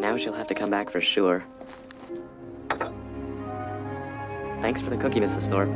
Now she'll have to come back for sure. Thanks for the cookie, Mrs. Thorpe.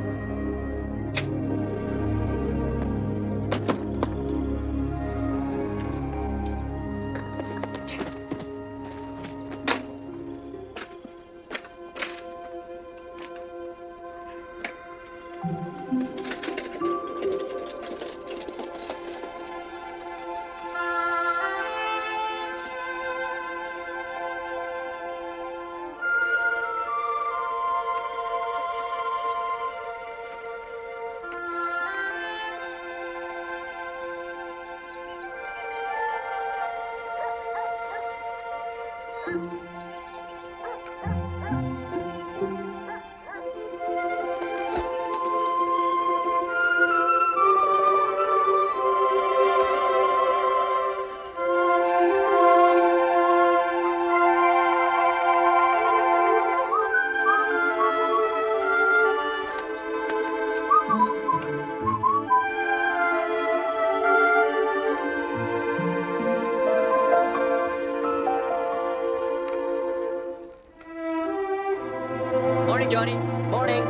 Morning, Johnny. Morning.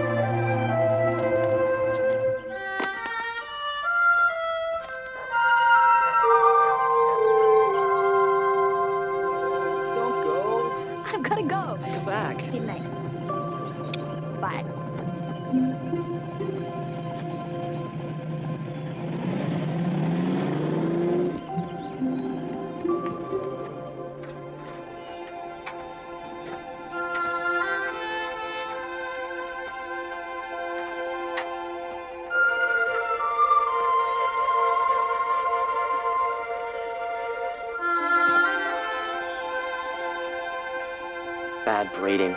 Don't go. I've got to go. Come back. See you later. Bye. Bad breeding.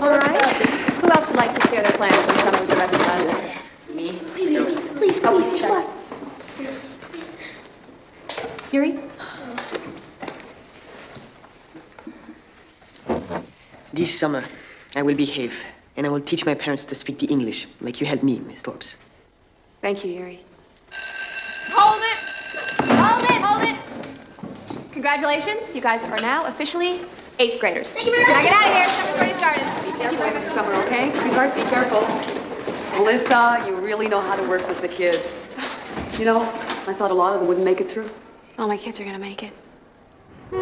All right. Who else would like to share their plans for the summer with the rest of us? Me? Please, shut. Yuri? This summer, I will behave, and I will teach my parents to speak the English, like you helped me, Miss Thorpe. Thank you, Yuri. Hold it! Hold it! Hold it! Congratulations, you guys are now officially 8th graders. Thank you very much. Now get out of here. Summer's already started. Be careful next summer, okay? Sweetheart, be careful. Melissa, you really know how to work with the kids. You know, I thought a lot of them wouldn't make it through. All my kids are gonna make it. I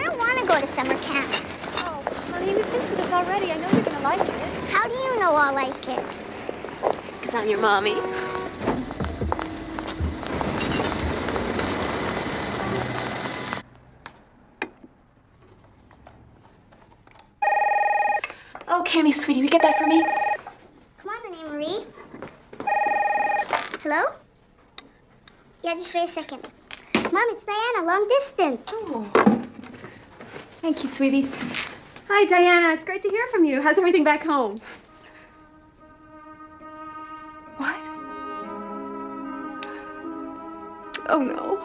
don't want to go to summer camp. Oh, honey, we've been through this already. I know you're gonna like it. How do you know I'll like it? Because I'm your mommy. Oh, Cammy, sweetie, will you get that for me? Come on, Renee Marie. Hello? Yeah, just wait a second. Mom, it's Diana, long distance. Oh. Thank you, sweetie. Hi, Diana. It's great to hear from you. How's everything back home? What? Oh, no.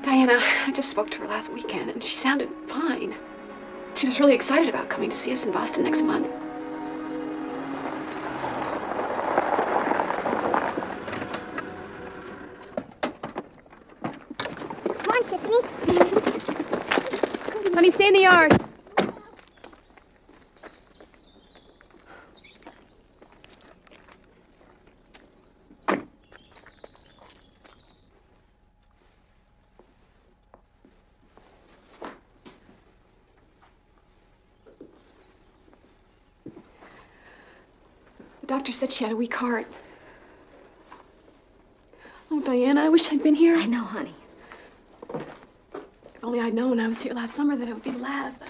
Diana, I just spoke to her last weekend, and she sounded fine. She was really excited about coming to see us in Boston next month. Come on, Tiffany. Honey, stay in the yard. The doctor said she had a weak heart. Oh, Diana, I wish I'd been here. I know, honey. If only I'd known I was here last summer that it would be the last.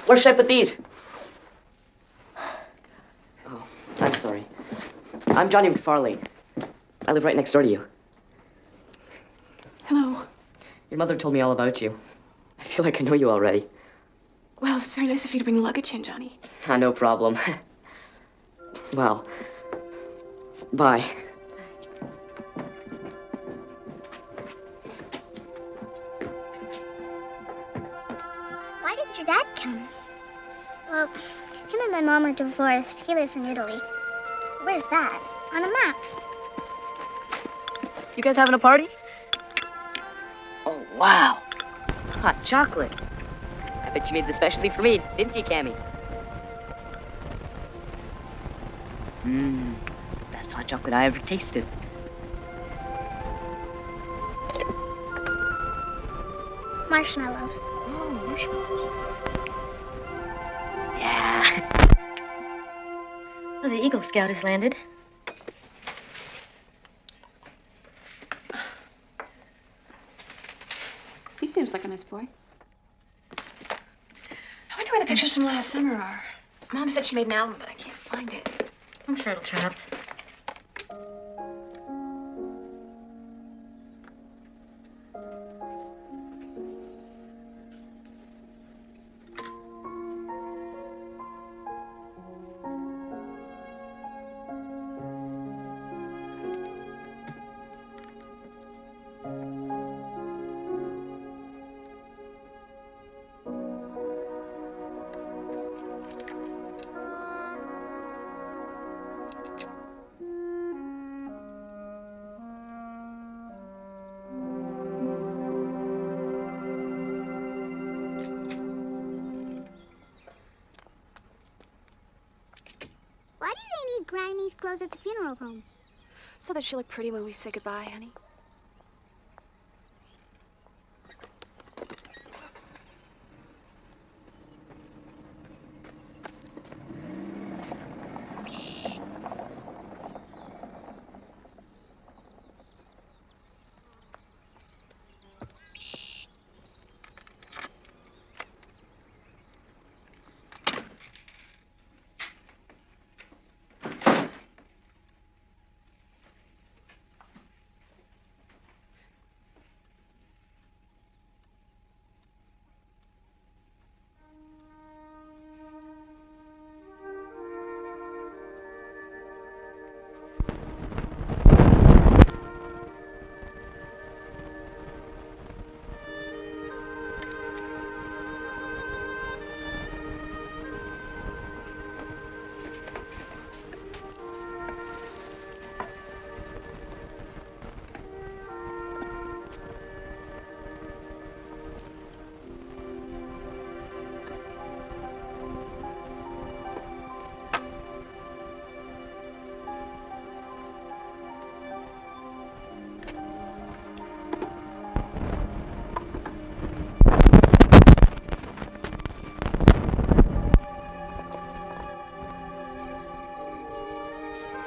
Where should I put these? Oh, I'm sorry. I'm Johnny McFarlane. I live right next door to you. Hello. Your mother told me all about you. I feel like I know you already. Well, it's very nice of you to bring the luggage in, Johnny. No problem. Well, bye. Why didn't your dad come? Well, him and my mom are divorced. He lives in Italy. Where's that? On a map. You guys having a party? Oh, wow. Hot chocolate. I bet you made this specially for me, didn't you, Cammy? Best hot chocolate I ever tasted. Marshmallows. Oh, marshmallows. Yeah. Well, the Eagle Scout has landed. He seems like a nice boy. I wonder where the pictures from last summer are. Mom said she made an album, but I can't find it. I'm sure it'll turn up. Why do they need Granny's clothes at the funeral home? So that she'll look pretty when we say goodbye, honey.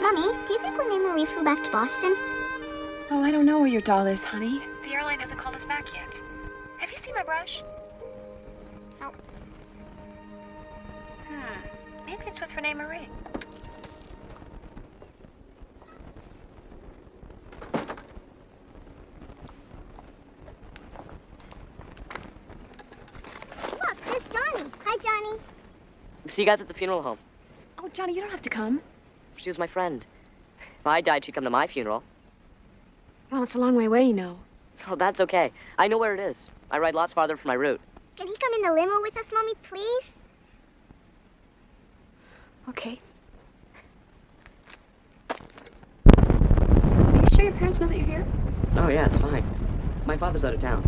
Mommy, do you think Renee Marie flew back to Boston? Oh, I don't know where your doll is, honey. The airline hasn't called us back yet. Have you seen my brush? No. Maybe it's with Renee Marie. Look, there's Johnny. Hi, Johnny. See you guys at the funeral home. Oh, Johnny, you don't have to come. She was my friend. If I died, she'd come to my funeral. Well, it's a long way away, you know. Oh, that's okay. I know where it is. I ride lots farther from my route. Can he come in the limo with us, Mommy, please? Okay. Are you sure your parents know that you're here? Oh, yeah, it's fine. My father's out of town.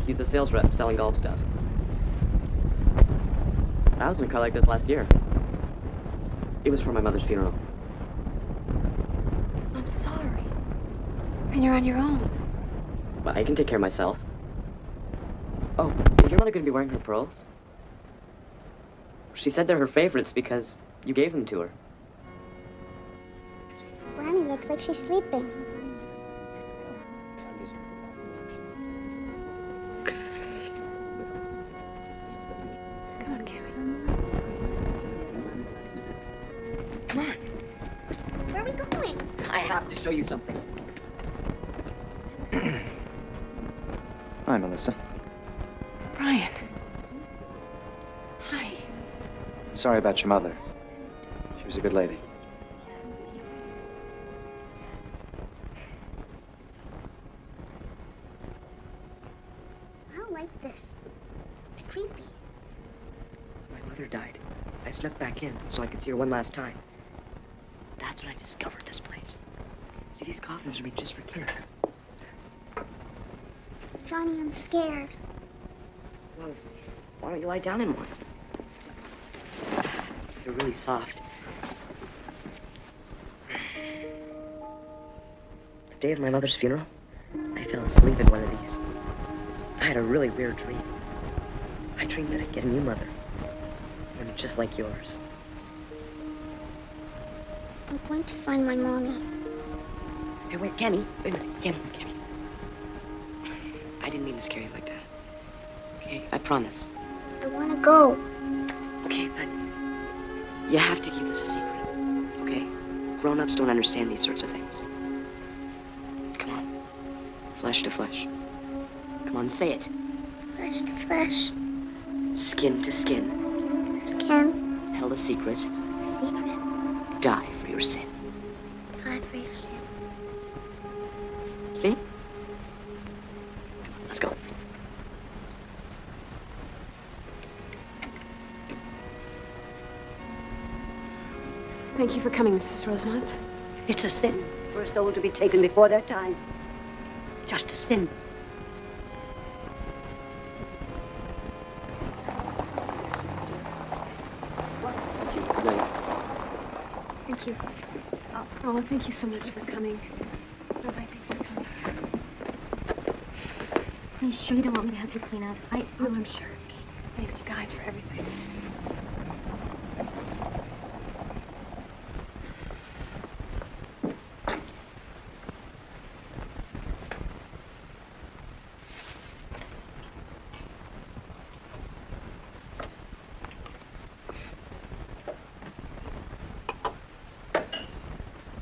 He's a sales rep selling golf stuff. I was in a car like this last year. It was for my mother's funeral. I'm sorry. And you're on your own. Well, I can take care of myself. Oh, is your mother going to be wearing her pearls? She said they're her favorites because you gave them to her. Granny looks like she's sleeping. Come on, Karen. show you something. Hi, Melissa. Brian. Hi. I'm sorry about your mother. She was a good lady. I don't like this. It's creepy. My mother died. I snuck back in so I could see her one last time. That's when I discovered this place. See, these coffins are made just for kids. Johnny, I'm scared. Well, why don't you lie down in one? They're really soft. The day of my mother's funeral, I fell asleep in one of these. I had a really weird dream. I dreamed that I'd get a new mother. One just like yours. I'm going to find my mommy. Hey, wait, Kenny. Wait a minute. Kenny. I didn't mean to scare you like that. Okay, I promise. I want to go. Okay, but you have to keep this a secret, okay? Grown-ups don't understand these sorts of things. Come on. Flesh to flesh. Come on, say it. Flesh to flesh. Skin to skin. Skin. Held a secret. Secret. Die for your sin. Die for your sin. See? Let's go. Thank you for coming, Mrs. Rosemont. It's a sin for a soul to be taken before their time. Just a sin. Thank you. Oh, thank you so much for coming. Bye-bye, thanks for coming. Are you sure you don't want me to help you clean up? I'm sure. Thanks, you guys, for everything.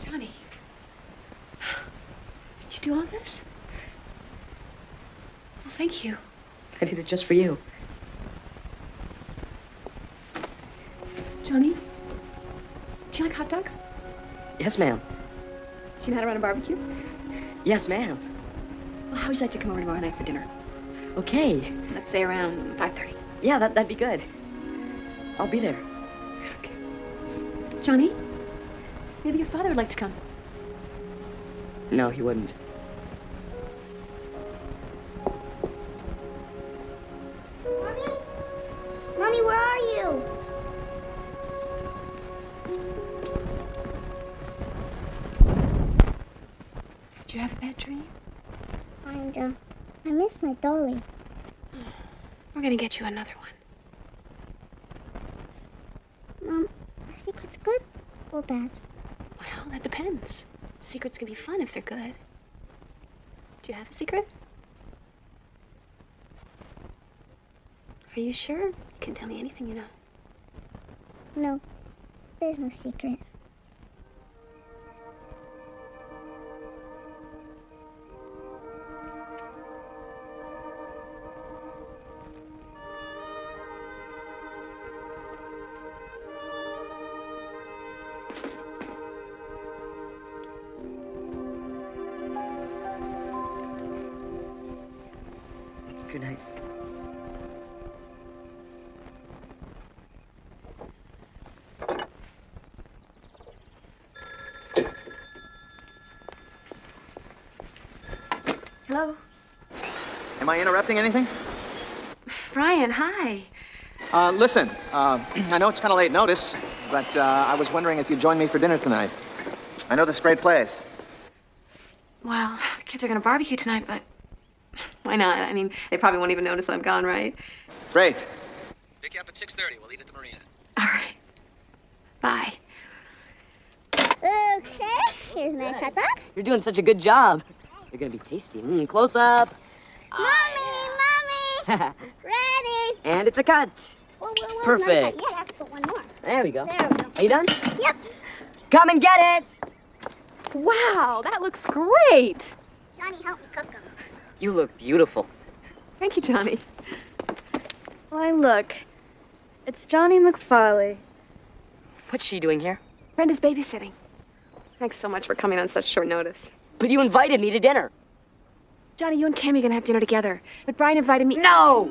Johnny. Did you do all this? Well, thank you. I did it just for you. Johnny? Do you like hot dogs? Yes, ma'am. Do you know how to run a barbecue? Yes, ma'am. Well, how would you like to come over tomorrow night for dinner? Okay. Let's say around 5:30. Yeah, that'd be good. I'll be there. Okay. Johnny? Maybe your father would like to come. No, he wouldn't. Mommy? Mommy, where are you? Did you have a bad dream? Kinda. I miss my dolly. We're gonna get you another one. Mom, are secrets good or bad? Well, that depends. Secrets can be fun if they're good. Do you have a secret? Are you sure? You can tell me anything you know. No, there's no secret. Good night. Hello? Am I interrupting anything? Brian, hi. Listen, I know it's kind of late notice, but I was wondering if you'd join me for dinner tonight. I know this great place. Well, the kids are gonna barbecue tonight, but why not? I mean, they probably won't even notice I'm gone, right? Great. Pick you up at 6:30. We'll eat at the Marina. All right. Bye. Okay, here's my hot dog. You're doing such a good job. They're gonna be tasty. Close up. Mommy! Ready! And it's a cut. Whoa, Perfect. another side. Yeah, I have to put one more. There we go. There we go. Are you done? Yep. Come and get it. Wow, that looks great. Johnny helped me cook them. You look beautiful. Thank you, Johnny. Why, look. It's Johnny McFarley. What's she doing here? Brenda's babysitting. Thanks so much for coming on such short notice. But you invited me to dinner. Johnny, you and Cammy are gonna have dinner together. But Brian invited me. No!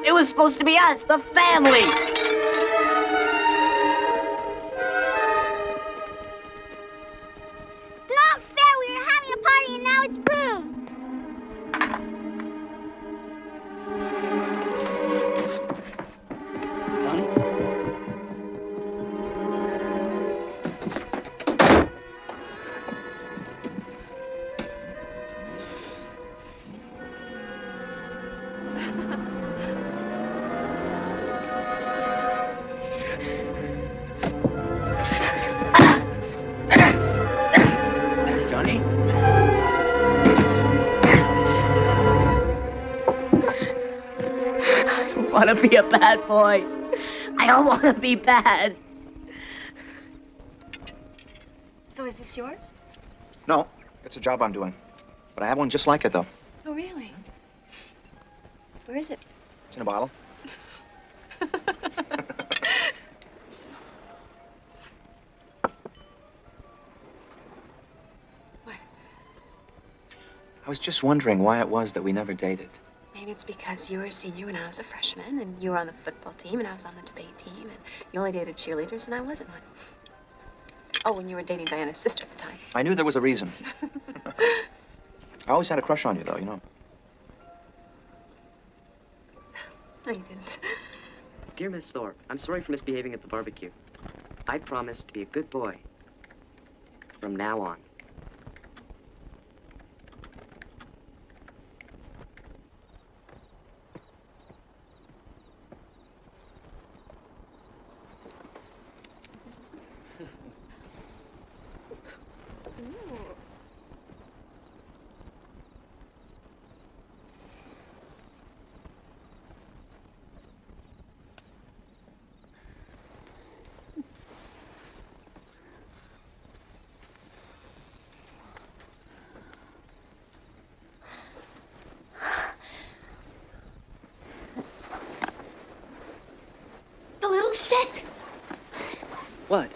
It was supposed to be us, the family! It's not fair. We were having a party and now it's boom. Johnny? Johnny? I don't want to be a bad boy. I don't want to be bad. So is this yours? No, it's a job I'm doing. But I have one just like it, though. Oh, really? Where is it? It's in a bottle. What? I was just wondering why it was that we never dated. Maybe it's because you were a senior when I was a freshman, and you were on the football team, and I was on the debate team, and you only dated cheerleaders, and I wasn't one. Oh, and you were dating Diana's sister at the time. I knew there was a reason. I always had a crush on you, though, you know. No, you didn't. Dear Miss Thorpe, I'm sorry for misbehaving at the barbecue. I promise to be a good boy from now on. The little shit! What?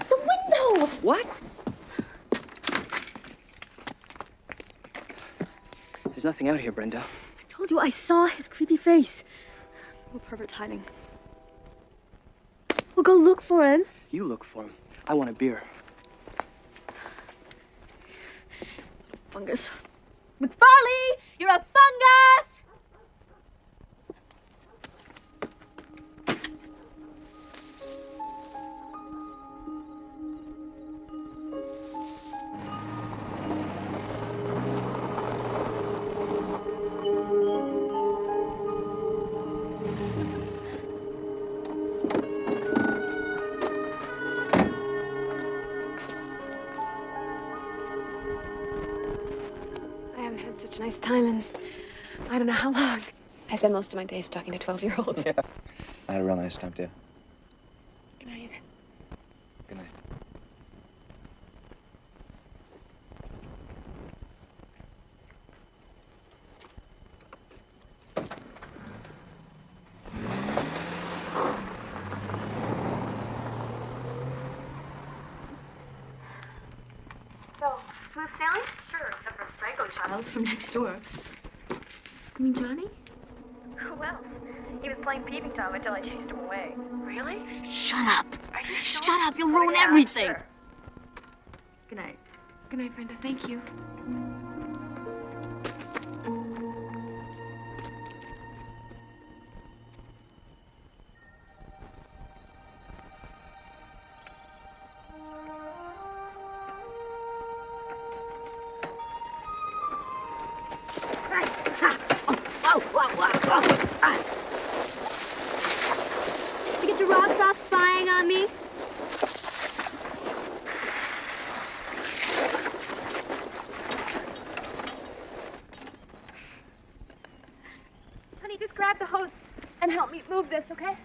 The window! What? There's nothing out here, Brenda. I told you I saw his creepy face. Little pervert's hiding. We'll go look for him. You look for him. I want a beer. Fungus. McFarley! You're a fungus! I haven't had such a nice time in I don't know how long. I spend most of my days talking to 12-year-olds. Yeah. I had a real nice time, too. Good night. Good night. So, smooth sailing? Sure, except for Psycho Child from next door. You mean Johnny? Who else? He was playing peeping Tom until I chased him away. Really? Shut up. Are you sure? Shut up. You'll ruin Yeah, everything. sure. Good night. Good night, Brenda. Thank you. Did you get your rocks off spying on me? Honey, just grab the hose and help me move this, okay?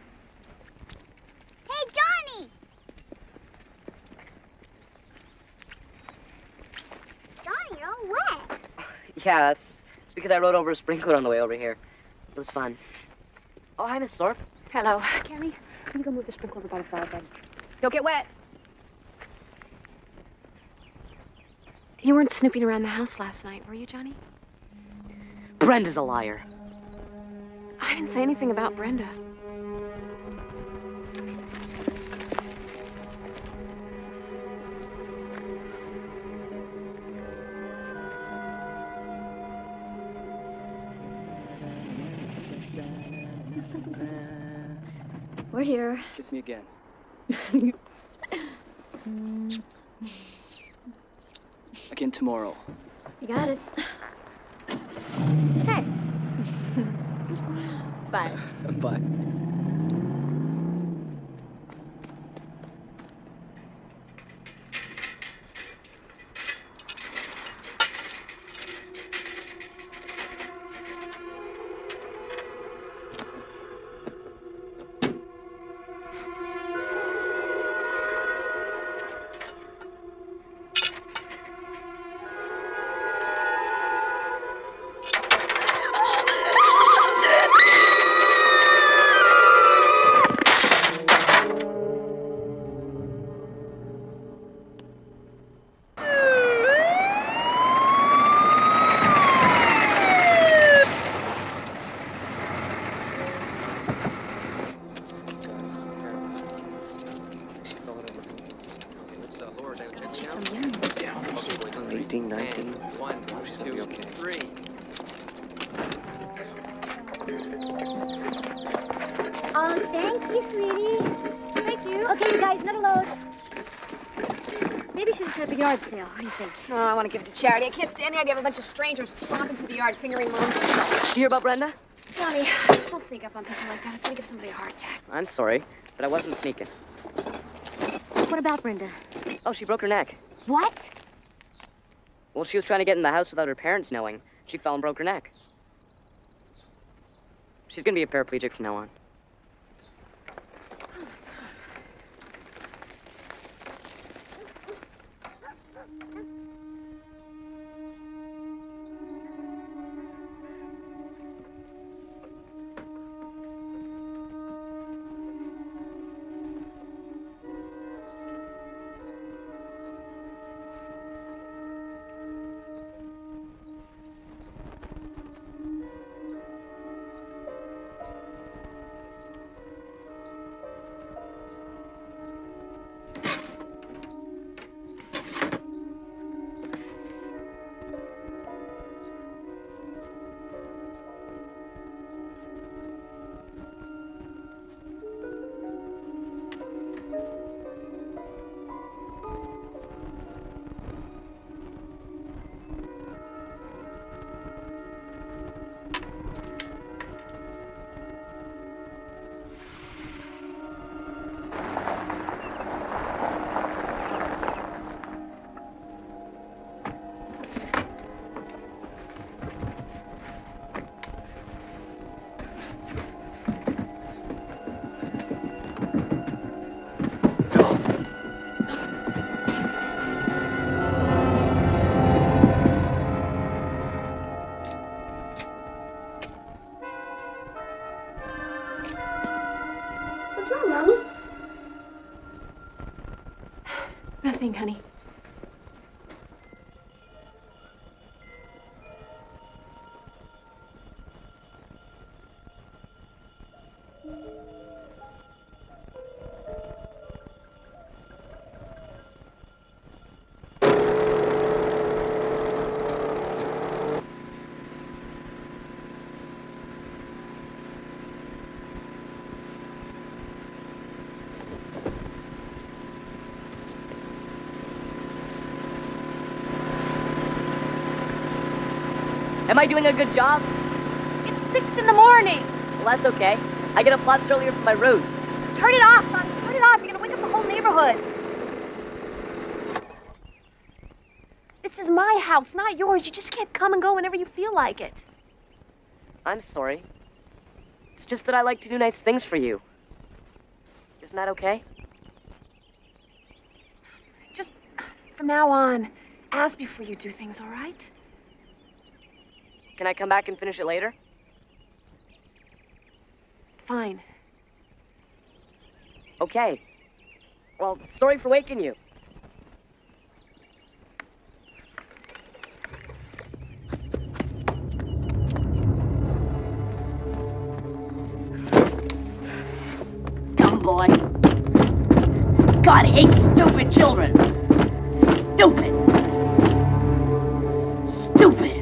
Hey, Johnny! Yeah, it's because I rode over a sprinkler on the way over here. It was fun. Oh, hi, Miss Thorpe. Hello. Carrie, can you go move the sprinkler over by the flower bed? Don't get wet. You weren't snooping around the house last night, were you, Johnny? Brenda's a liar. I didn't say anything about Brenda. We're here. Kiss me again. Again tomorrow. You got it. Hey. Bye. Bye. Thank you, sweetie. Thank you. Okay, you guys, another load. Maybe we should set up a yard sale. What do you think? Oh, I want to give it to charity. I can't stand the idea of a bunch of strangers stomping through the yard, fingering moms. Did you hear about Brenda? Johnny, don't sneak up on people like that. It's going to give somebody a heart attack. I'm sorry, but I wasn't sneaking. What about Brenda? Oh, she broke her neck. What? Well, she was trying to get in the house without her parents knowing. She fell and broke her neck. She's gonna be a paraplegic from now on. Nothing, honey. Am I doing a good job? It's 6 in the morning. Well, that's okay. I get up lots earlier for my route. Turn it off, son. Turn it off. You're going to wake up the whole neighborhood. This is my house, not yours. You just can't come and go whenever you feel like it. I'm sorry. It's just that I like to do nice things for you. Isn't that okay? Just, from now on, ask before you do things, all right? Can I come back and finish it later? Fine. Okay. Well, sorry for waking you. Dumb boy. God hates stupid children. Stupid. Stupid.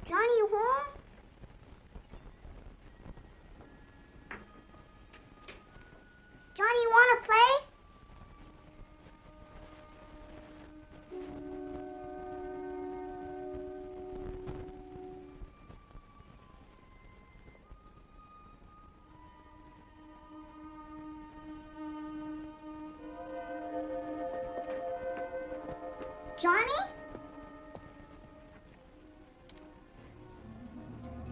Johnny, you home? Johnny, you want to play? Johnny?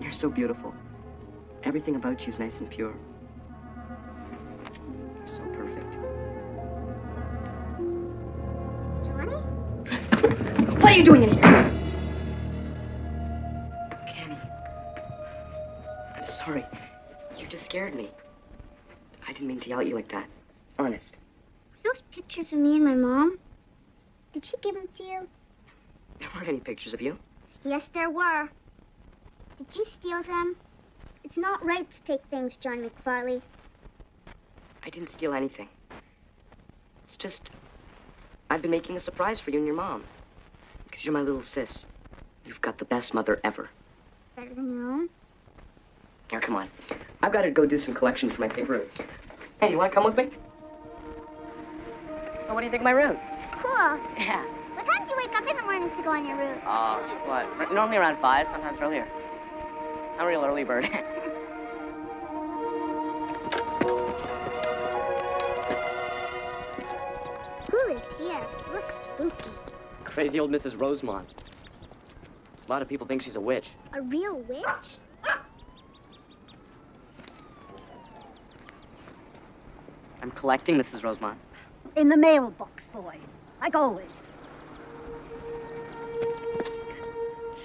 You're so beautiful. Everything about you is nice and pure. You're so perfect. Johnny? What are you doing in here? Cammy. I'm sorry. You just scared me. I didn't mean to yell at you like that. Honest. Those pictures of me and my mom, did she give them to you? There weren't any pictures of you. Yes, there were. Did you steal them? It's not right to take things, John McFarley. I didn't steal anything. It's just, I've been making a surprise for you and your mom. Because you're my little sis. You've got the best mother ever. Better than your own? Now, come on. I've got to go do some collection for my paper route. Hey, you want to come with me? So what do you think of my route? Cool. Yeah. What time do you wake up in the morning to go on your route? What? Normally around 5, sometimes earlier. I'm a real early bird. Who lives here? Looks spooky. Crazy old Mrs. Rosemont. A lot of people think she's a witch. A real witch? I'm collecting Mrs. Rosemont. In the mailbox, boy. Like always.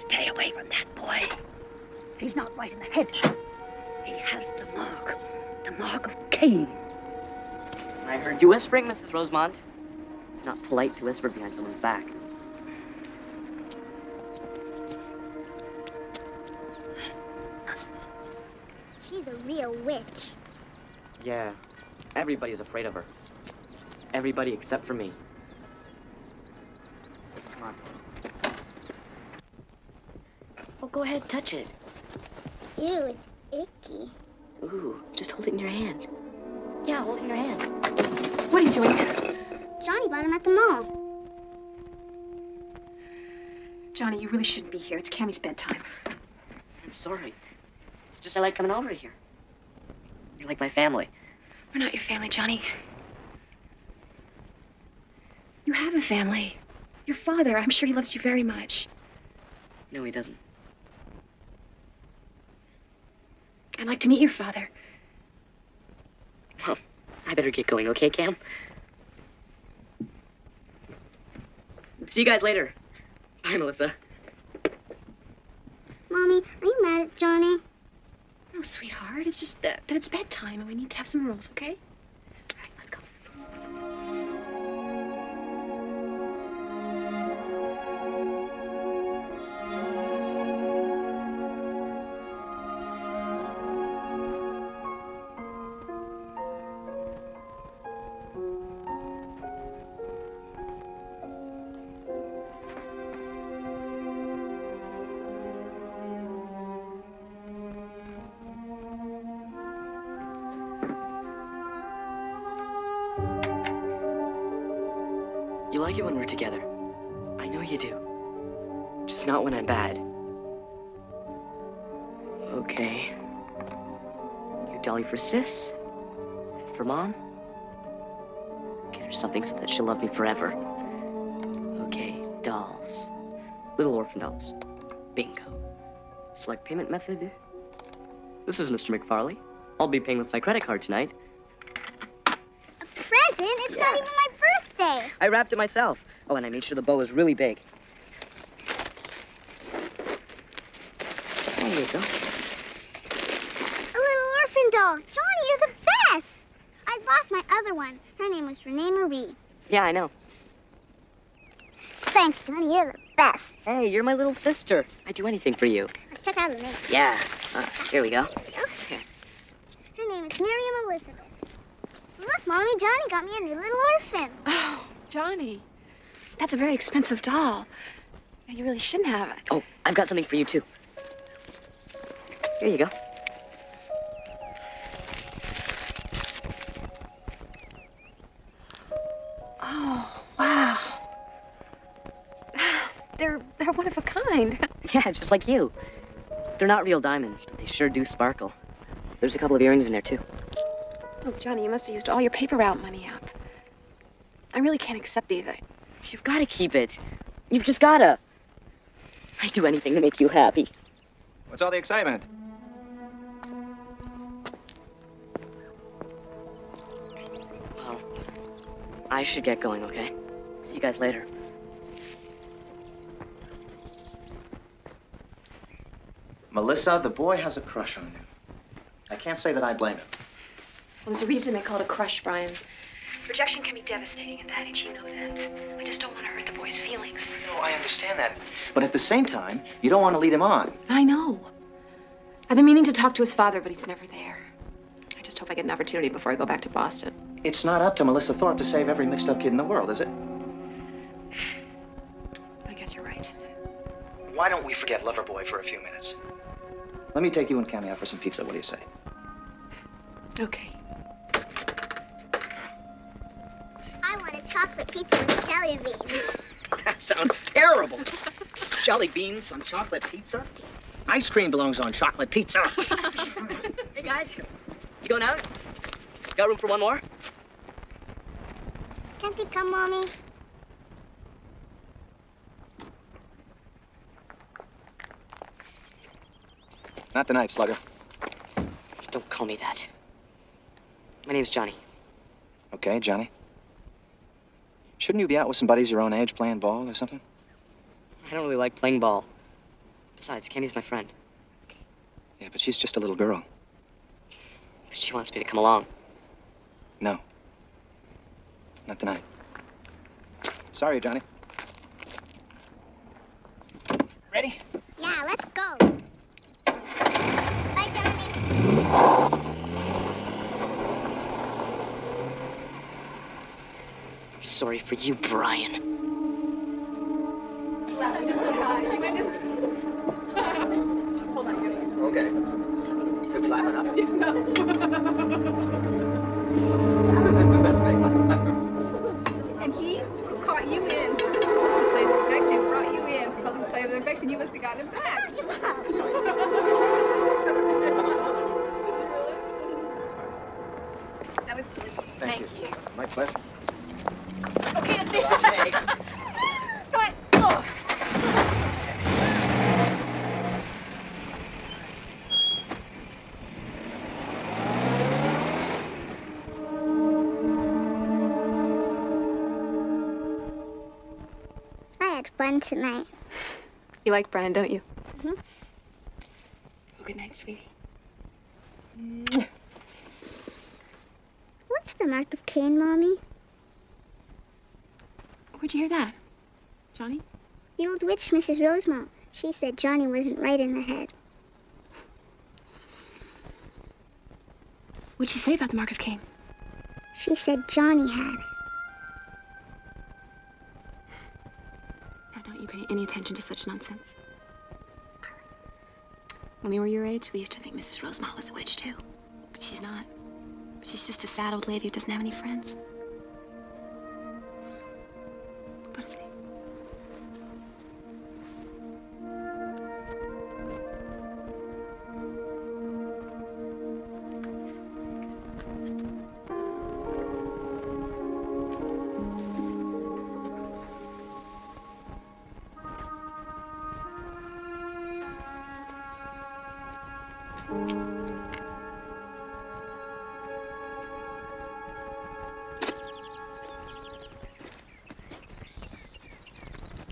Stay away from that boy. He's not right in the head. He has the mark of Cain. I heard you whispering, Mrs. Rosemont. It's not polite to whisper behind someone's back. She's a real witch. Yeah, everybody's afraid of her. Everybody except for me. Come on. Oh, go ahead, touch it. Ew, it's icky. Ooh, just hold it in your hand. Yeah, hold it in your hand. What are you doing? Johnny bought him at the mall. Johnny, you really shouldn't be here. It's Cammy's bedtime. I'm sorry. It's just I like coming over here. You're like my family. We're not your family, Johnny. You have a family. Your father, I'm sure he loves you very much. No, he doesn't. I'd like to meet your father. Well, I better get going, okay, Cam? See you guys later. Bye, Melissa. Mommy, are you mad at Johnny? No, sweetheart. It's just that it's bedtime and we need to have some rules, okay? All right, let's go. like it when we're together. I know you do. Just not when I'm bad. Okay. You dolly for sis, and for mom. Get her something so that she'll love me forever. Okay, dolls. Little orphan dolls. Bingo. Select payment method. This is Mr. McFarley. I'll be paying with my credit card tonight. A present? It's not even my birthday. I wrapped it myself. Oh, and I made sure the bow was really big. There you go. A little orphan doll. Johnny, you're the best. I lost my other one. Her name was Renee Marie. Yeah, I know. Thanks, Johnny. You're the best. Hey, you're my little sister. I'd do anything for you. Let's check out her name. Yeah. Here we go. Okay. Her name is Miriam Elizabeth. Look, Mommy, Johnny got me a new little orphan. Oh, Johnny. That's a very expensive doll. You really shouldn't have it. Oh, I've got something for you, too. Here you go. Oh, wow. They're one of a kind. Yeah, just like you. They're not real diamonds, but they sure do sparkle. There's a couple of earrings in there, too. Oh, Johnny, you must have used all your paper route money up. I really can't accept these. You've got to keep it. You've just got to. I'd do anything to make you happy. What's all the excitement? Well, I should get going, okay? See you guys later. Melissa, the boy has a crush on you. I can't say that I blame him. Well, there's a reason they call it a crush, Brian. Rejection can be devastating at that age, you know that. I just don't want to hurt the boy's feelings. No, I understand that. But at the same time, you don't want to lead him on. I know. I've been meaning to talk to his father, but he's never there. I just hope I get an opportunity before I go back to Boston. It's not up to Melissa Thorpe to save every mixed-up kid in the world, is it? I guess you're right. Why don't we forget Loverboy for a few minutes? Let me take you and Cammy out for some pizza. What do you say? Okay. I want a chocolate pizza with jelly beans. That sounds terrible. Jelly beans on chocolate pizza? Ice cream belongs on chocolate pizza. Hey, guys. You going out? Got room for one more? Can't he come, Mommy? Not tonight, Slugger. Don't call me that. My name's Johnny. Okay, Johnny. Shouldn't you be out with some buddies your own age playing ball or something? I don't really like playing ball. Besides, Kenny's my friend. Yeah, but she's just a little girl. She wants me to come along. No. Not tonight. Sorry, Johnny. Ready? Yeah, let's go. Bye, Johnny. I'm sorry for you, Brian. Okay. Could be laughing up. And he caught you in. Slaves of affection brought you in. Because of slaves of affection, you must have gotten him back. That was delicious. Thank you. My pleasure. Okay, let's see. Come on. Oh. I had fun tonight. You like Brian, don't you? Mm-hmm. Oh, good night, sweetie. What's the mark of Cain, Mommy? Where'd you hear that? Johnny? The old witch, Mrs. Rosemont. She said Johnny wasn't right in the head. What'd she say about the mark of Cain? She said Johnny had it. Now, don't you pay any attention to such nonsense. When we were your age, we used to think Mrs. Rosemont was a witch, too. But she's not. She's just a sad old lady who doesn't have any friends. Felicity.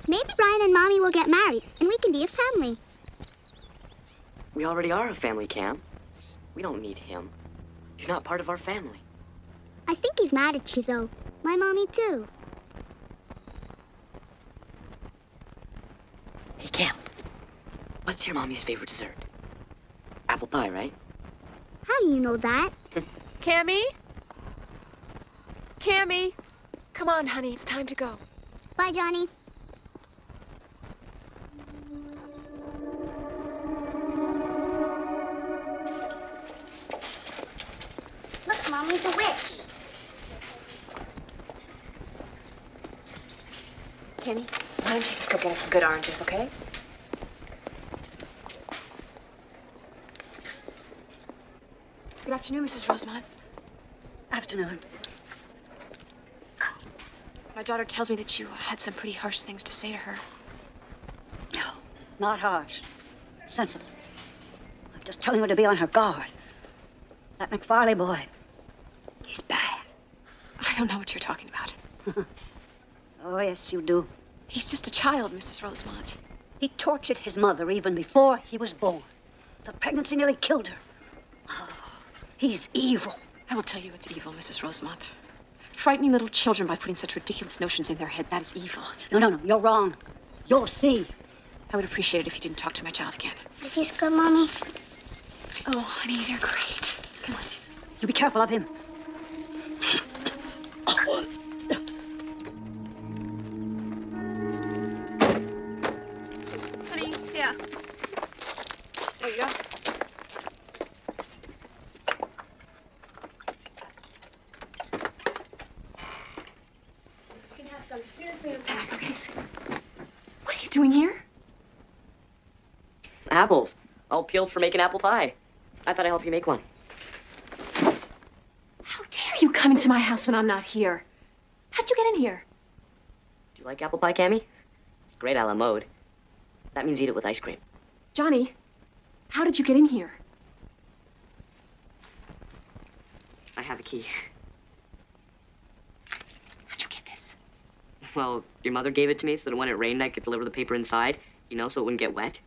Maybe Brian and Mommy will get married, and we can be a family. We already are a family, Cam. We don't need him. He's not part of our family. I think he's mad at you, though. My Mommy, too. Hey, Cam. What's your mommy's favorite dessert? Apple pie, right? How do you know that? Cammy? Cammy? Come on, honey, it's time to go. Bye, Johnny. Look, Mommy's a witch. Cammy, why don't you just go get us some good oranges, okay? Good afternoon, Mrs. Rosemont. Afternoon. My daughter tells me that you had some pretty harsh things to say to her. No, not harsh. Sensible. I'm just telling her to be on her guard. That McFarley boy, he's bad. I don't know what you're talking about. Oh, yes, you do. He's just a child, Mrs. Rosemont. He tortured his mother even before he was born. The pregnancy nearly killed her. Oh, he's evil. I will tell you it's evil, Mrs. Rosemont. Frightening little children by putting such ridiculous notions in their head, that is evil. No, you're wrong. You'll see. I would appreciate it if you didn't talk to my child again. Is he good, Mommy? Oh, honey, they're great. Come on. You be careful of him. Honey, yeah. There you go. We can have some as soon as we unpack, okay? What are you doing here? Apples. All peeled for making apple pie. I thought I'd help you make one. How dare you come into my house when I'm not here? How'd you get in here? Do you like apple pie, Cammy? It's great a la mode. That means eat it with ice cream. Johnny, how did you get in here? I have a key. How'd you get this? Well, your mother gave it to me so that when it rained, I could deliver the paper inside, you know, so it wouldn't get wet.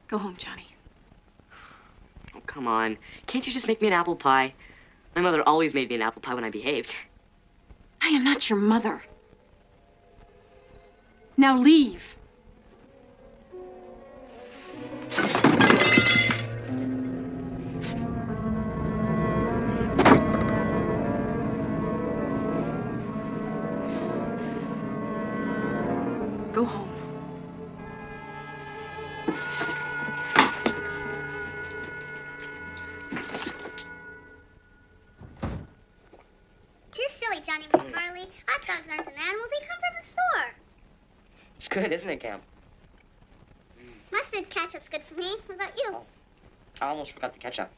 Go home, Johnny. Oh, come on. Can't you just make me an apple pie? My mother always made me an apple pie when I behaved. I am not your mother. Now leave. Go home. You're silly, Johnny McFarley. Hot dogs aren't an animal. They come from the store. It's good, isn't it, Cam? Mustard ketchup's good for me. What about you? I almost forgot the ketchup.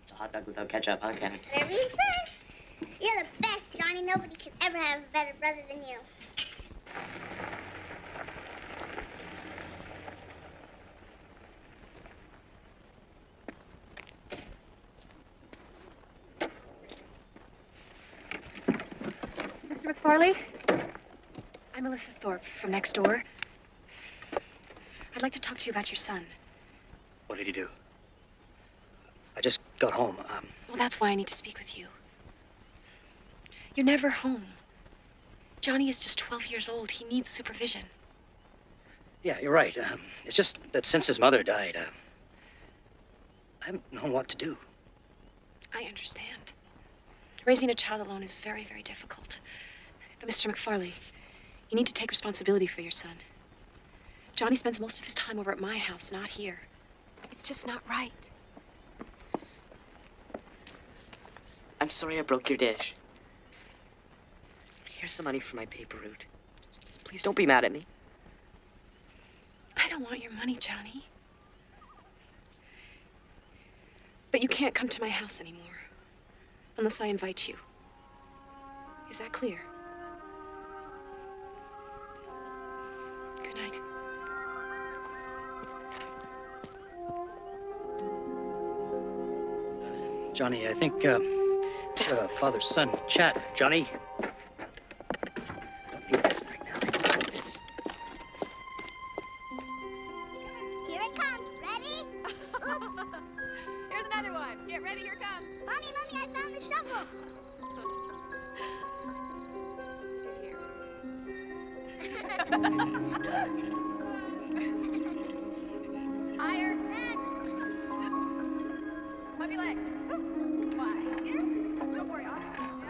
It's a hot dog without ketchup, huh, Cam? Whatever you say. You're the best, Johnny. Nobody could ever have a better brother than you. Mr. McFarley, I'm Melissa Thorpe from next door. I'd like to talk to you about your son. What did he do? I just got home. Well, that's why I need to speak with you. You're never home. Johnny is just 12 years old. He needs supervision. Yeah, you're right. It's just that since his mother died, I haven't known what to do. I understand. Raising a child alone is very, very difficult. But Mr. McFarley, you need to take responsibility for your son. Johnny spends most of his time over at my house, not here. It's just not right. I'm sorry I broke your dish. Here's some money for my paper route. Please don't be mad at me. I don't want your money, Johnny. But you can't come to my house anymore unless I invite you. Is that clear? Good night. Johnny, I think, father-son chat. Johnny? Here it comes. Ready? Oops. Here's another one. Get ready, here comes. Mommy, I found the shovel. Higher. Puppy leg. Why? Here. Don't worry. I'll have you.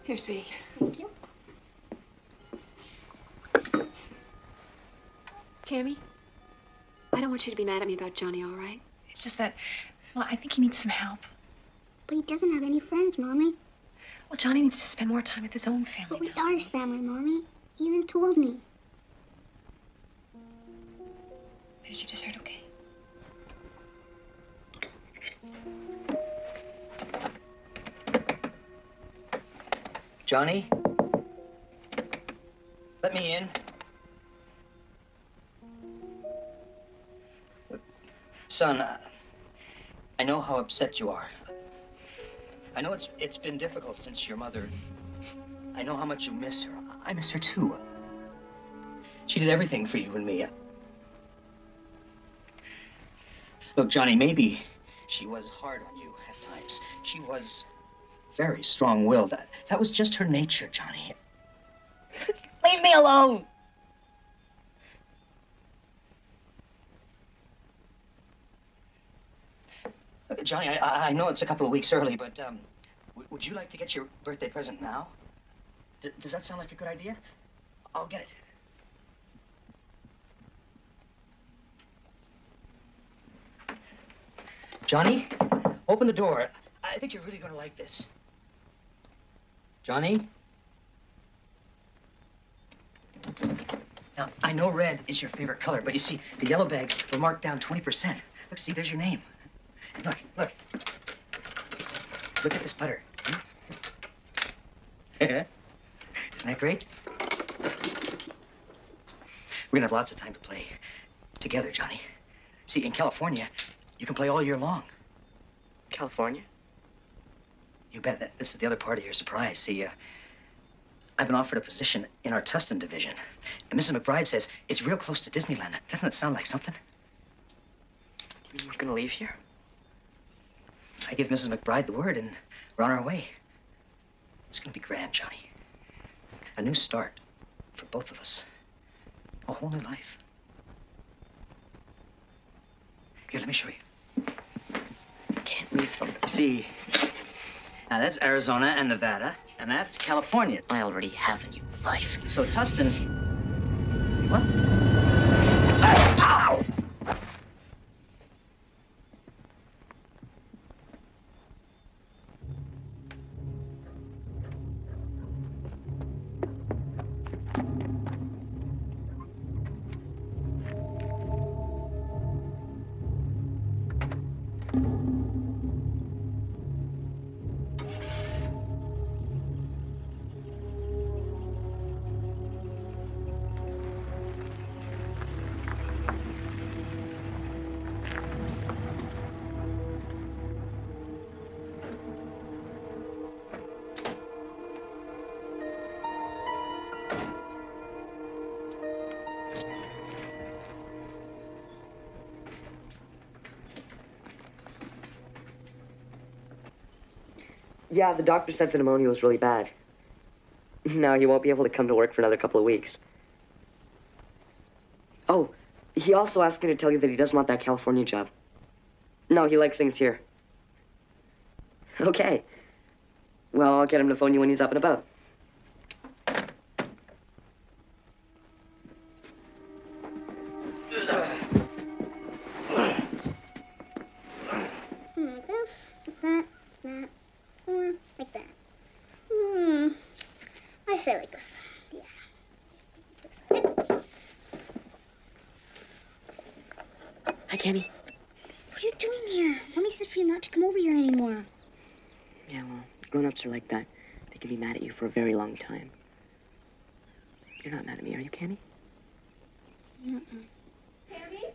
Here, sweetie. Thank you. Cammy, I don't want you to be mad at me about Johnny, all right? It's just that, well, I think he needs some help. But he doesn't have any friends, Mommy. Well, Johnny needs to spend more time with his own family. But we are his family, Mommy. He even told me. Did you just heard okay? Johnny? Let me in. Son, I know how upset you are. I know it's been difficult since your mother. I know how much you miss her. I miss her too. She did everything for you and me. Look, Johnny, maybe she was hard on you at times. She was very strong-willed. That was just her nature, Johnny. Leave me alone! Look, Johnny, I know it's a couple of weeks early, but would you like to get your birthday present now? Does that sound like a good idea? I'll get it. Johnny, open the door. I think you're really going to like this. Johnny? Now, I know red is your favorite color, but you see, the yellow bags were marked down 20%. Look, see, there's your name. Look, look. Look at this butter. Isn't that great? We're gonna have lots of time to play together, Johnny. See, in California, you can play all year long. California? You bet. This is the other part of your surprise. See, I've been offered a position in our Tustin division. And Mrs. McBride says it's real close to Disneyland. Doesn't it sound like something? You mean we're gonna leave here? I give Mrs. McBride the word, and we're on our way. It's gonna be grand, Johnny. A new start for both of us. A whole new life. Here, let me show you. I can't leave them. See, now that's Arizona and Nevada, and that's California. I already have a new life. So Tustin... What? Ow! Yeah, the doctor said the pneumonia was really bad. Now he won't be able to come to work for another couple of weeks. Oh, he also asked me to tell you that he doesn't want that California job. No, he likes things here. Okay. Well, I'll get him to phone you when he's up and about. Cammy? What are you doing here? Mommy said for you not to come over here anymore. Yeah, well, grown-ups are like that. They can be mad at you for a very long time. You're not mad at me, are you, Cammy? Mm-mm. Cammy?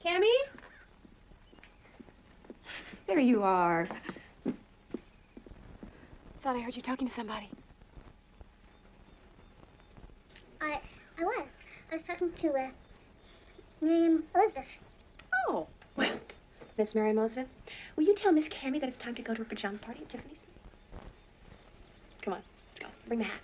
Cammy? There you are. Thought I heard you talking to somebody. I was talking to, Miriam Elizabeth. Oh, well, Miss Miriam Elizabeth, will you tell Miss Cammy that it's time to go to her pajama party at Tiffany's? Come on, let's go. Bring the hat.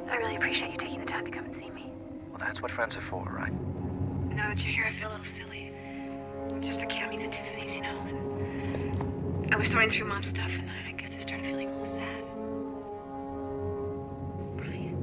I really appreciate you taking the time to come and see me. Well, that's what friends are for, right? Now that you're here, I feel a little silly. It's just the Cammy's and Tiffany's, you know. And I was sorting through Mom's stuff, and I guess I started feeling a little sad. Brian.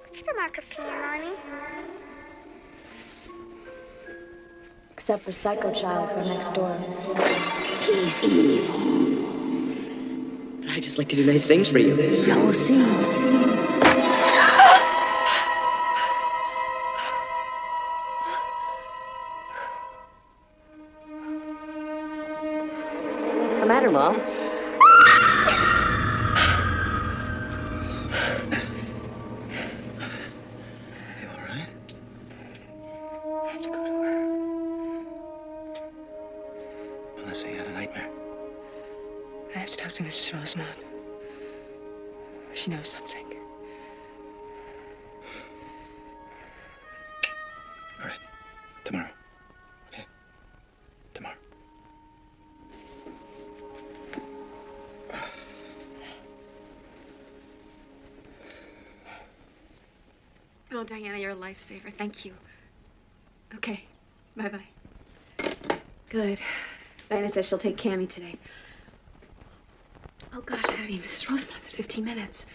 What's the mark of Cain, Mommy? Except for Psycho Child from next door. He's evil. But I just like to do nice things for you. You'll see. What's the matter, Mom? Melissa, you had a nightmare. I have to talk to Mrs. Rosemont. She knows something. All right. Tomorrow. Okay? Tomorrow. Oh, Diana, you're a lifesaver. Thank you. Okay. Bye-bye. Good. Diana says she'll take Cammy today. Oh, gosh, that'd be Mrs. Rosemont's in 15 minutes.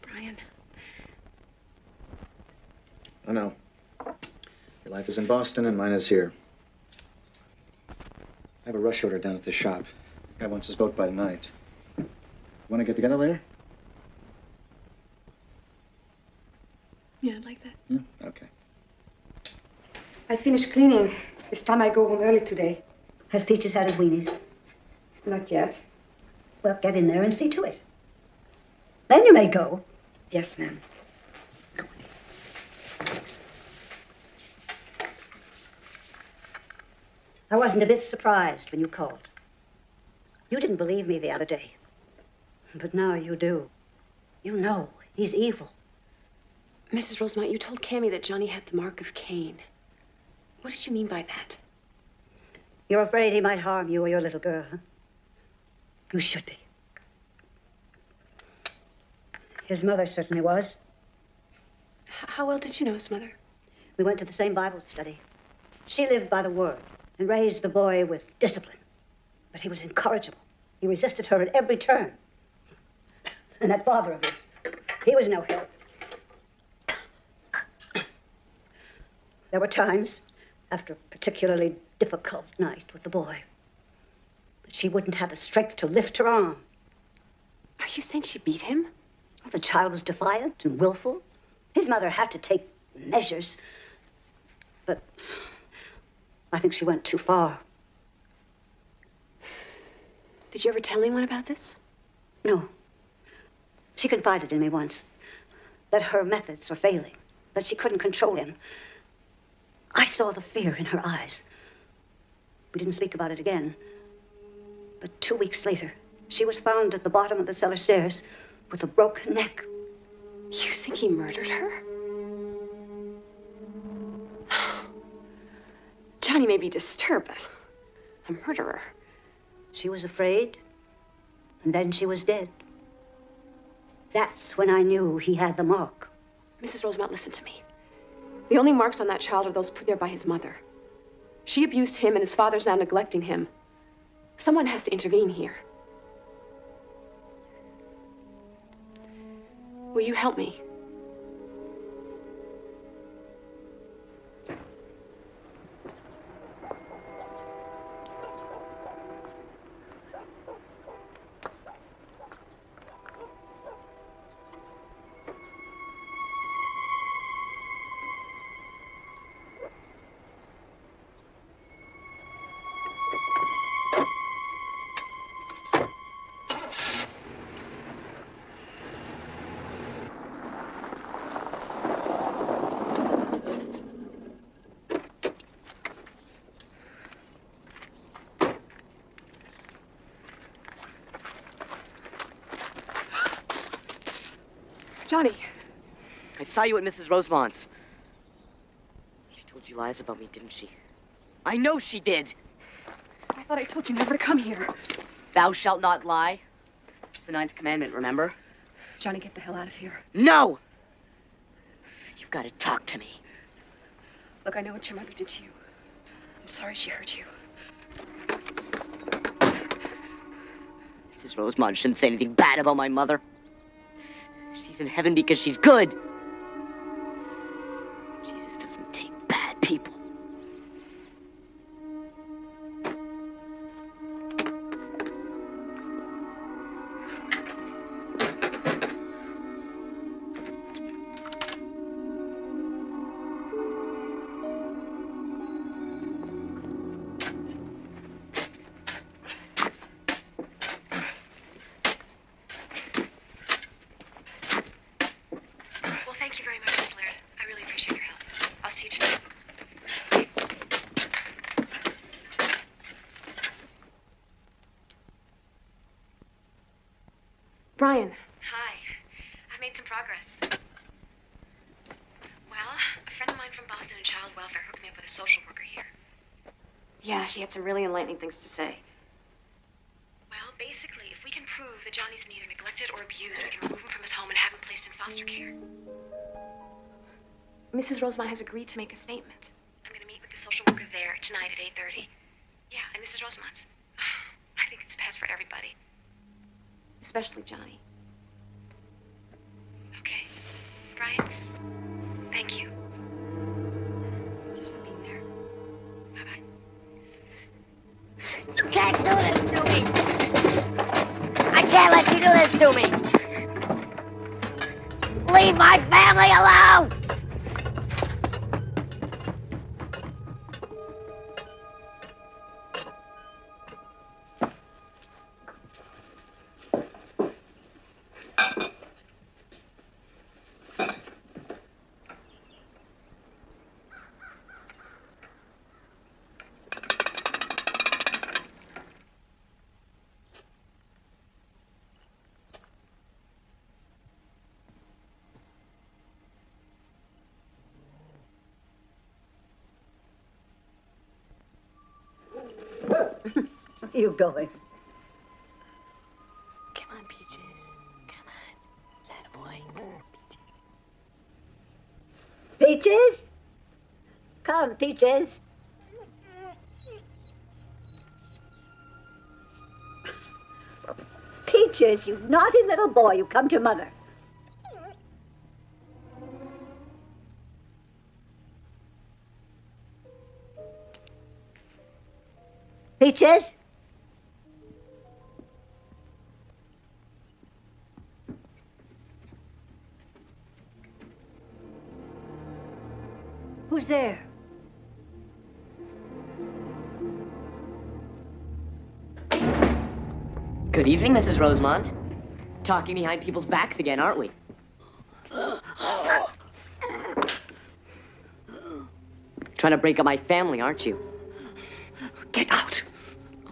Brian. I know. Your life is in Boston and mine is here. I have a rush order down at the shop. Guy wants his boat by tonight. Want to get together later? Yeah, I'd like that. Yeah? Okay. I finished cleaning. This time I go home early today. Has Peaches had his weenies? Not yet. Well, get in there and see to it. Then you may go. Yes, ma'am. I wasn't a bit surprised when you called. You didn't believe me the other day. But now you do. You know he's evil. Mrs. Rosemont, you told Cammy that Johnny had the mark of Cain. What did you mean by that? You're afraid he might harm you or your little girl, huh? You should be. His mother certainly was. How well did you know his mother? We went to the same Bible study. She lived by the word and raised the boy with discipline. But he was incorrigible. He resisted her at every turn. And that father of his, he was no help. There were times, after a particularly difficult night with the boy, that she wouldn't have the strength to lift her arm. Are you saying she beat him? Well, the child was defiant and willful. His mother had to take measures. But I think she went too far. Did you ever tell anyone about this? No. She confided in me once that her methods were failing, that she couldn't control him. I saw the fear in her eyes. We didn't speak about it again. But 2 weeks later, she was found at the bottom of the cellar stairs with a broken neck. You think he murdered her? Johnny may be disturbed, but a murderer. She was afraid, and then she was dead. That's when I knew he had the mark. Mrs. Rosemont, listen to me. The only marks on that child are those put there by his mother. She abused him, and his father's now neglecting him. Someone has to intervene here. Will you help me? Johnny. I saw you at Mrs. Rosemont's. She told you lies about me, didn't she? I know she did. I thought I told you never to come here. Thou shalt not lie. It's the 9th commandment, remember? Johnny, get the hell out of here. No! You've got to talk to me. Look, I know what your mother did to you. I'm sorry she hurt you. Mrs. Rosemont shouldn't say anything bad about my mother. She's in heaven because she's good. Jesus doesn't take bad people. Brian. Hi. I've made some progress. Well, a friend of mine from Boston in child welfare hooked me up with a social worker here. Yeah, she had some really enlightening things to say. Well, basically, if we can prove that Johnny's been either neglected or abused, we can remove him from his home and have him placed in foster care. Mrs. Rosemont has agreed to make a statement. I'm going to meet with the social worker there tonight at 8:30. Yeah, and Mrs. Rosemont's. I think it's best for everybody. Especially Johnny. Okay. Brian, thank you. Just for being there. Bye-bye. You can't do this to me! I can't let you do this to me! Leave my family alone! Where are you going? Come on, Peaches. Come on. Attaboy. Peaches? Come, Peaches. Peaches, you naughty little boy, you come to Mother. Peaches? Who's there? Good evening, Mrs. Rosemont. Talking behind people's backs again, aren't we? Trying to break up my family, aren't you? Get out.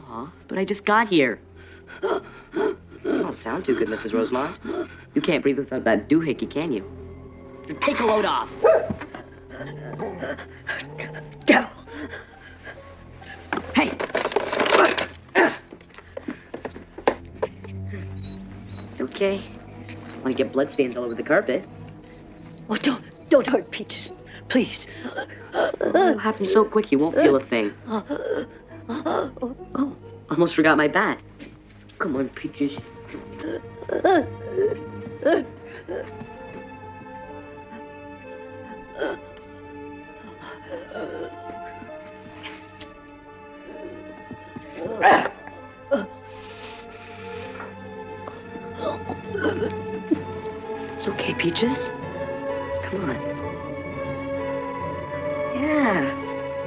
Aw, but I just got here. Don't sound too good, Mrs. Rosemont. You can't breathe without that doohickey, can you? Take a load off. Devil. Hey! It's okay. Want to get bloodstains all over the carpet. Oh, don't hurt Peaches, please. It'll happen so quick you won't feel a thing. Oh, almost forgot my bat. Come on, Peaches. It's okay, Peaches. Come on. Yeah.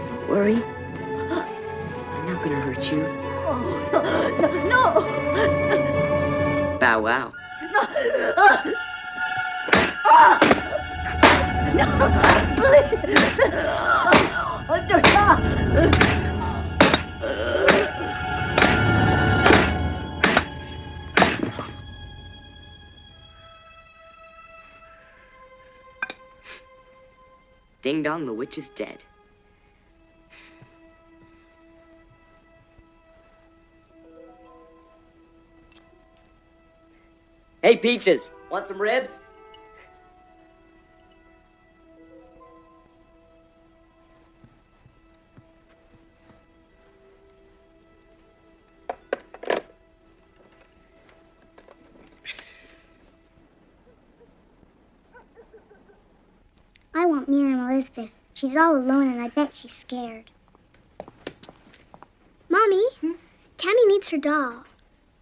Don't worry. I'm not gonna hurt you. No! Bow wow. No, please! Ding dong, the witch is dead. Hey, Peaches, want some ribs? I want Miriam Elizabeth. She's all alone, and I bet she's scared. Mommy, Cammy needs her doll.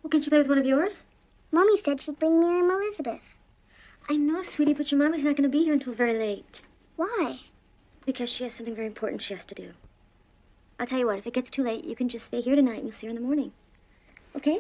Well, can she play with one of yours? Mommy said she'd bring Miriam Elizabeth. I know, sweetie, but your mommy's not going to be here until very late. Why? Because she has something very important she has to do. I'll tell you what, if it gets too late, you can just stay here tonight and you'll see her in the morning. Okay?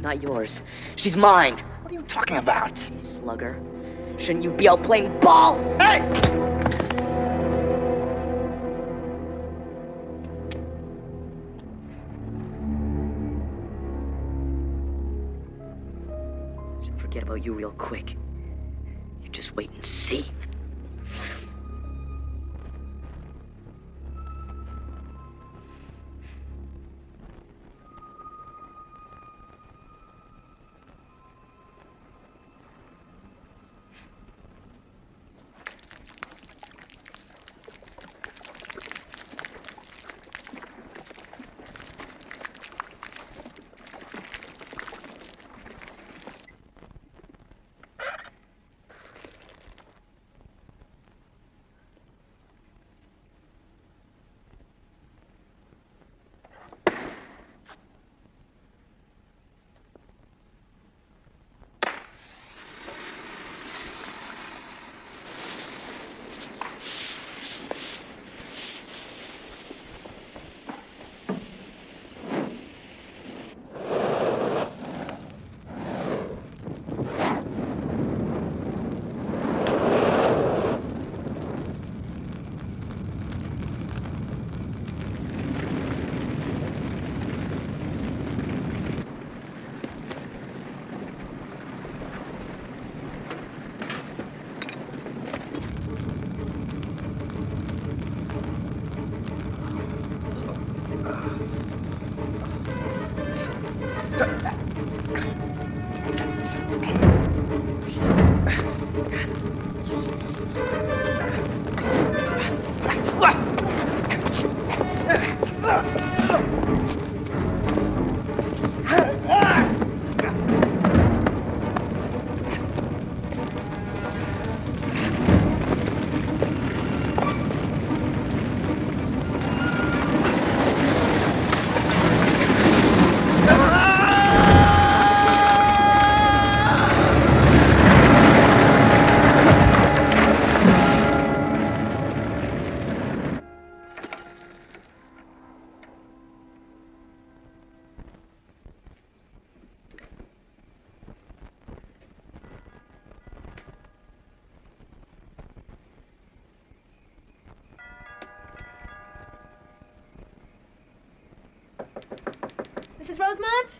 Not yours. She's mine. What are you talking about? You slugger. Shouldn't you be out playing ball? Hey! She'll forget about you real quick. You just wait and see. Mrs. Rosemont?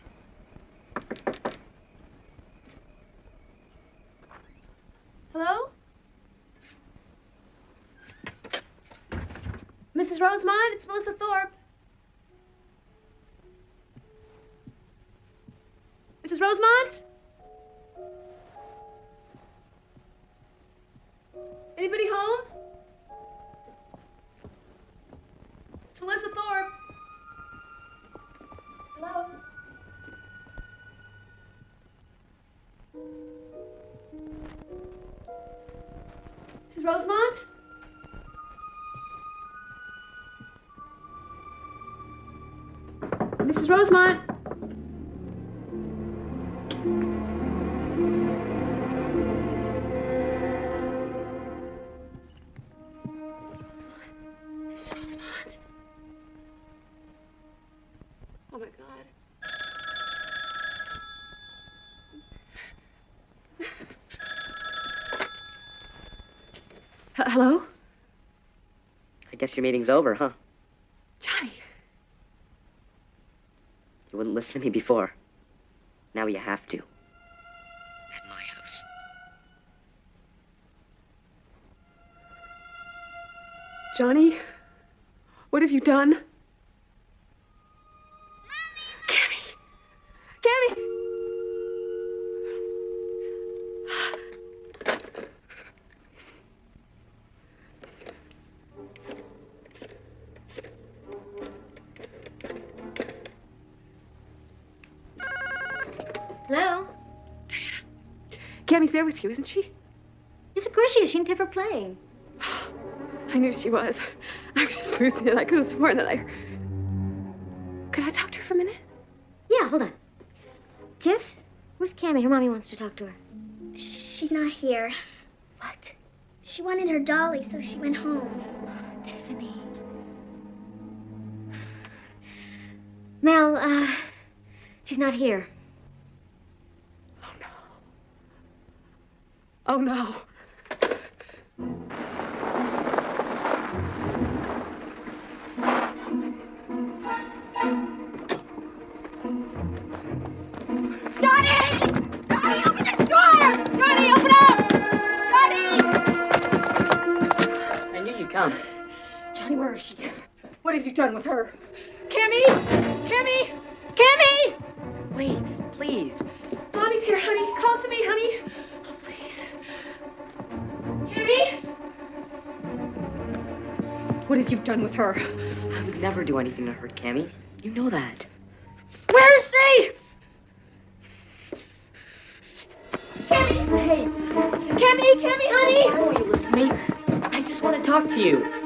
Hello? Mrs. Rosemont, it's Melissa Thorpe. Mrs. Rosemont? Anybody home? It's Melissa Thorpe. Hello? Mrs. Rosemont? Mrs. Rosemont? Mrs. Rosemont? Oh my God. Hello? I guess your meeting's over, huh? Johnny. You wouldn't listen to me before. Now you have to. At my house. Johnny, what have you done? Mommy! Cammy! Hello? Cammy's there with you, isn't she? Yes, of course she is. She and Tiff are playing. I knew she was. I was just losing it. I could have sworn that I... Could I talk to her for a minute? Yeah, hold on. Tiff, where's Cammy? Her mommy wants to talk to her. She's not here. What? She wanted her dolly, so she went home. Tiffany. Mel, she's not here. Oh, no. Johnny! Johnny, open this door! Johnny, open up! Johnny! I knew you'd come. Johnny, where is she? What have you done with her? Cammy! Cammy! Cammy! Wait, please. Mommy's here, honey. Call to me, honey. Oh, please. Cammy? What have you done with her? I would never do anything to hurt Cammy. You know that. Where is she? Cammy! Hey! Cammy, honey! Why won't you listen to me? I just want to talk to you.